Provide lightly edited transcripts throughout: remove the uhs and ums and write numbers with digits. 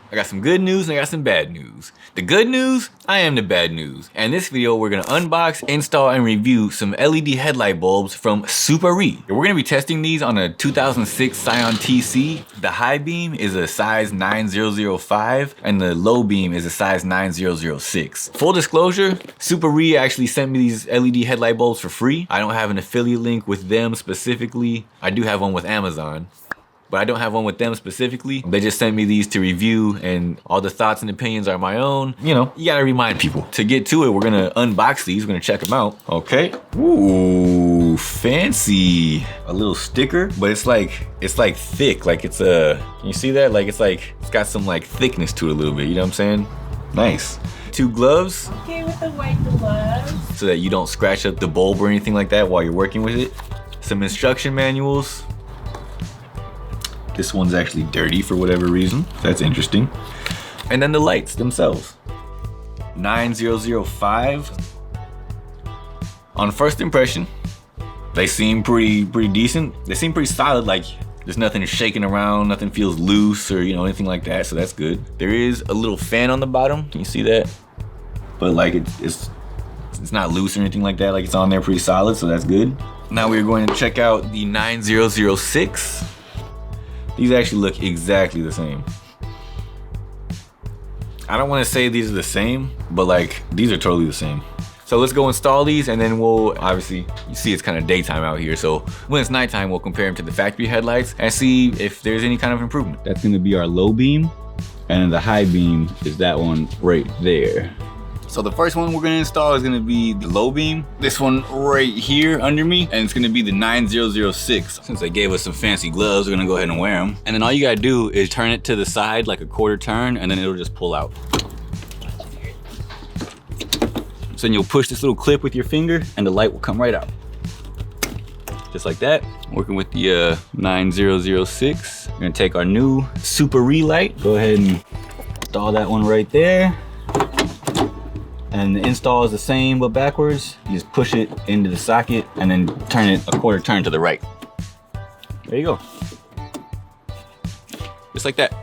I got some good news and I got some bad news. The good news, I am the bad news. And in this video, we're gonna unbox, install, and review some LED headlight bulbs from SUPAREE. We're gonna be testing these on a 2006 Scion TC. The high beam is a size 9005 and the low beam is a size 9006. Full disclosure, SUPAREE actually sent me these LED headlight bulbs for free. I don't have an affiliate link with them specifically. I do have one with Amazon, but I don't have one with them specifically. They just sent me these to review and all the thoughts and opinions are my own. You know, you gotta remind people. To get to it, we're gonna unbox these, we're gonna check them out. Okay. Ooh, fancy. A little sticker, but it's like thick, like it's can you see that? Like it's got some like thickness to it a little bit, you know what I'm saying? Nice. 2 gloves. Okay, with the white gloves. So that you don't scratch up the bulb or anything like that while you're working with it. Some instruction manuals. This one's actually dirty for whatever reason. That's interesting. And then the lights themselves. 9005. On first impression, they seem pretty decent. They seem pretty solid, like there's nothing shaking around, nothing feels loose or anything like that, so that's good. There is a little fan on the bottom, can you see that? But like it's not loose or anything like that, like it's on there pretty solid, so that's good. Now we're going to check out the 9006. These actually look exactly the same. I don't want to say these are the same, but like these are totally the same. So let's go install these and then we'll, obviously, you see it's kind of daytime out here. So when it's nighttime, we'll compare them to the factory headlights and see if there's any kind of improvement. That's gonna be our low beam. And then the high beam is that one right there. So the first one we're gonna install is gonna be the low beam. This one right here under me, and it's gonna be the 9006. Since they gave us some fancy gloves, we're gonna go ahead and wear them. And then all you gotta do is turn it to the side like a quarter turn, and then it'll just pull out. So then you'll push this little clip with your finger, and the light will come right out. Just like that. Working with the 9006. We're gonna take our new SUPAREE light. Go ahead and install that one right there. And the install is the same but backwards. You just push it into the socket and then turn it a quarter turn to the right. There you go. Just like that.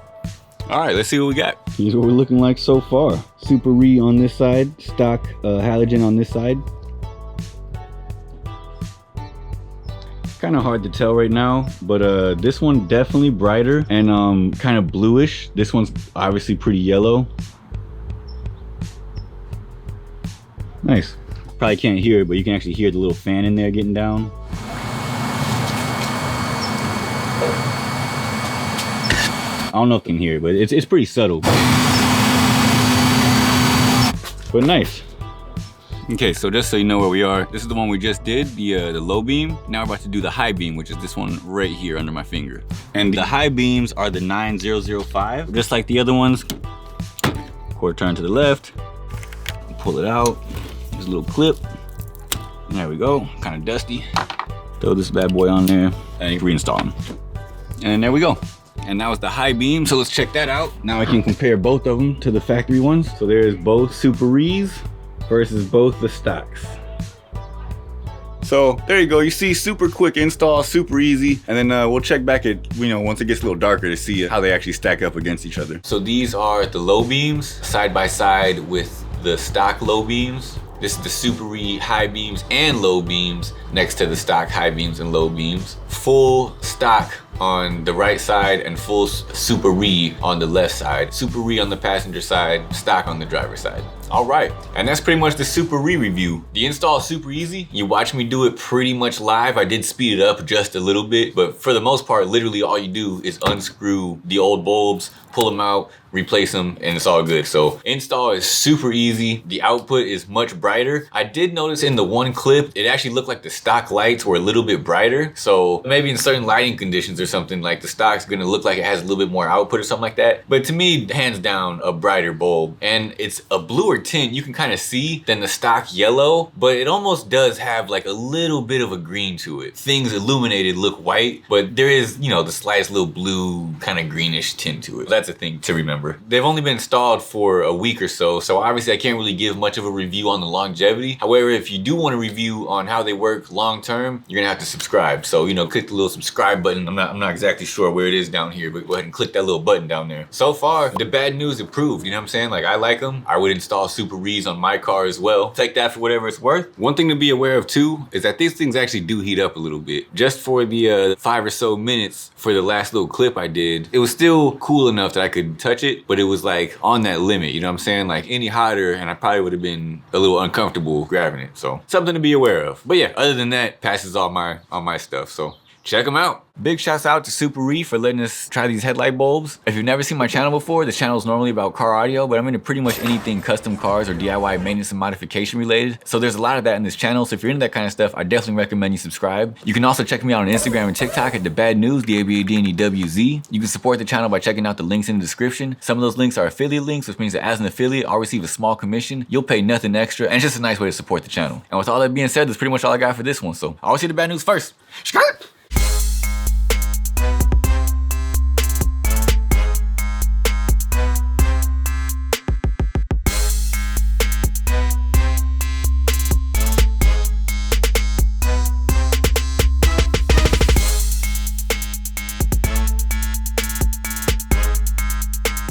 All right, let's see what we got. Here's what we're looking like so far. SUPAREE on this side, stock halogen on this side. Kind of hard to tell right now, but this one definitely brighter and kind of bluish. This one's obviously pretty yellow. Nice. Probably can't hear it, but you can actually hear the little fan in there getting down. I don't know if you can hear it, but it's pretty subtle. But nice. Okay, so just so you know where we are, this is the one we just did, the low beam. Now we're about to do the high beam, which is this one right here under my finger. And the high beams are the 9005, just like the other ones. Quarter turn to the left, pull it out. There's a little clip. There we go, kind of dusty. Throw this bad boy on there and reinstall them. And there we go. And now it's the high beam, so let's check that out. Now I can compare both of them to the factory ones. So there's both SUPAREEs versus both the stocks. So there you go, you see, super quick install, super easy. And then we'll check back at, once it gets a little darker to see how they actually stack up against each other. So these are the low beams side by side with the stock low beams. This is the SUPAREE high beams and low beams next to the stock high beams and low beams. Full stock on the right side and full SUPAREE on the left side. SUPAREE on the passenger side, stock on the driver's side. All right, and that's pretty much the SUPAREE review. The install is super easy. You watch me do it pretty much live. I did speed it up just a little bit, but for the most part, literally all you do is unscrew the old bulbs, pull them out, replace them, and it's all good. So install is super easy. The output is much brighter. I did notice in the one clip, it actually looked like the stock lights were a little bit brighter. So maybe in certain lighting conditions or something, like the stock's gonna look like it has a little bit more output or something like that. But to me, hands down, a brighter bulb. And it's a bluer tint, you can kind of see, than the stock yellow, but it almost does have like a little bit of a green to it. Things illuminated look white, but there is, the slightest little blue kind of greenish tint to it. That's a thing to remember. They've only been installed for a week or so obviously I can't really give much of a review on the longevity. However, if you do want a review on how they work long term, you're gonna have to subscribe. So, click the little subscribe button. I'm I'm not exactly sure where it is down here, but go ahead and click that little button down there. So far, DaBadNewz approved, you know what I'm saying? Like, I like them. I would install SUPAREEs on my car as well. Take that for whatever it's worth. One thing to be aware of too is that these things actually do heat up a little bit. Just for the 5 or so minutes for the last little clip I did, it was still cool enough that I could touch it, but it was like on that limit, you know what I'm saying? Like any hotter and I probably would have been a little uncomfortable grabbing it. So something to be aware of. But yeah, other than that, passes all my stuff. So check them out. Big shouts out to SUPAREE for letting us try these headlight bulbs. If you've never seen my channel before, this channel is normally about car audio, but I'm into pretty much anything custom cars or DIY maintenance and modification related. So there's a lot of that in this channel. So if you're into that kind of stuff, I definitely recommend you subscribe. You can also check me out on Instagram and TikTok at DaBadNewz, DaBadNewz. You can support the channel by checking out the links in the description. Some of those links are affiliate links, which means that as an affiliate, I'll receive a small commission. You'll pay nothing extra, and it's just a nice way to support the channel. And with all that being said, that's pretty much all I got for this one. So I'll see DaBadNewz first. Skirt!